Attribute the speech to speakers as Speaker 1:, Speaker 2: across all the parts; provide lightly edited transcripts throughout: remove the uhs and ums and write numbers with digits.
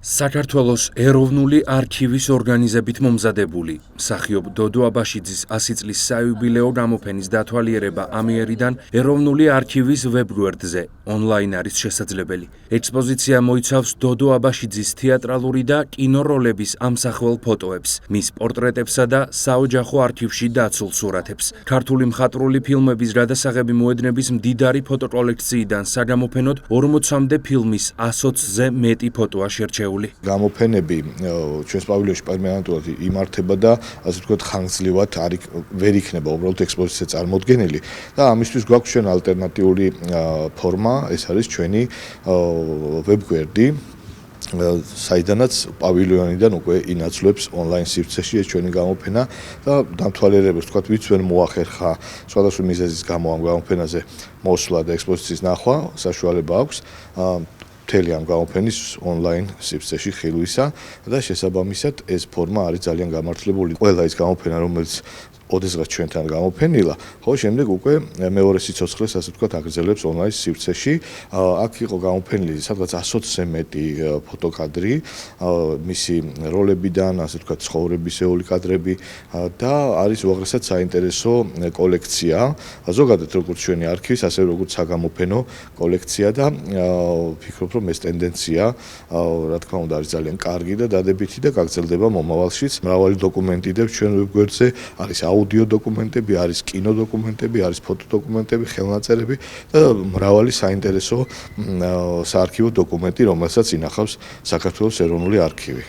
Speaker 1: საქართველოს ეროვნული არქივის ორგანიზებით მომზადებული მსახიობ დოდო აბაშიძის 100 წლის საიუბილეო გამოფენის დათვალიერება ამიერიდან ეროვნული არქივის ვებგვერდზე ონლაინ არის შესაძლებელი. ექსპოზიცია მოიცავს დოდო აბაშიძის თეატრალური და კინოროლების ამსახველ ფოტოებს, მის პორტრეტებსა და საოჯახო არქივში დაცულ სურათებს. ქართული მხატვრული ფილმების გადასაღები მოედნების მდიდარი ფოტოკოლექციიდან საგამოფენოდ 40-მდე ფილმის 120-ზე მეტი ფოტოა შერჩეული.
Speaker 2: გამოფენები ჩვენს პავილიონში პერმანენტულად იმართება და ასე ვთქვათ ხანგრძლივად ვერ იქნება უბრალოდ ექსპოზიცია წარმოდგენილი და ამისთვის გვაქვს ჩვენ ალტერნატიული ფორმა, ეს არის ჩვენი ვებგვერდი, საიდანაც პავილიონიდან უკვე ინაცვლებს ონლაინ სივრცეში ეს ჩვენი გამოფენა და დამთვალიერებლებს ვთქვათ, ვინც ვერ მოახერხა სხვადასხვა მიზეზის გამო ამ გამოფენაზე მოსვლა და ექსპოზიციის ნახვა, საშუალება აქვს მთელი ამ გამოფენის ონლაინ სივრცეში ხილვისა და შესაბამისად ეს ფორმა არის ძალიან გამართლებული. ყველა ის გამოფენა, რომელიც ოდესღაც ჩვენთან გამოფენილა, ხო შემდეგ უკვე მეორე სიცოცხლეს ასე ვთქვათ აგრძელებს ონლაინ სივრცეში. აქ იყო გამოფენილი სადღაც 120-ზე მეტი ფოტოკადრი, მისი როლებიდან, ასე ვთქვათ, ცხოვრებისეული კადრები და არის უაღრესად საინტერესო კოლექცია. ზოგადად როგორც ჩვენი არქივის, ასე როგორც საგამოფენო კოლექცია და ვფიქრობ, რომ ეს ტენდენცია, რა თქმა უნდა, არის ძალიან კარგი და დადებითი და გაგრძელდება მომავალშიც. მრავალი დოკუმენტი დევს ჩვენ ვებგვერდზე, არის აუდიო დოკუმენტები, არის კინო დოკუმენტები, არის ფოტო დოკუმენტები, ხელნაწერები და მრავალი საინტერესო საარქივო დოკუმენტი, რომელსაც ინახავს საქართველოს ეროვნული არქივი.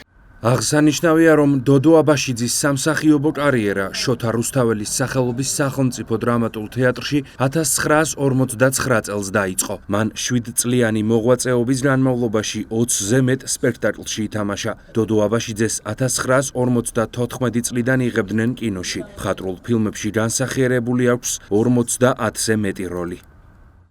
Speaker 1: აღსანიშნავია, რომ დოდო აბაშიძის სამსახიობო კარიერა შოთა რუსთაველის სახელობის სახელმწიფო დრამატულ თეატრში 1959 წელს დაიწყო. მან 7 წლიანი მოღვაწეობის განმავლობაში 20-ზე მეტ სპექტაკლში ითამაშა. დოდო აბაშიძეს 1954 წლიდან იღებდნენ კინოში. მხატვრულ ფილმებში განსახიერებული აქვს 50-ზე მეტი როლი.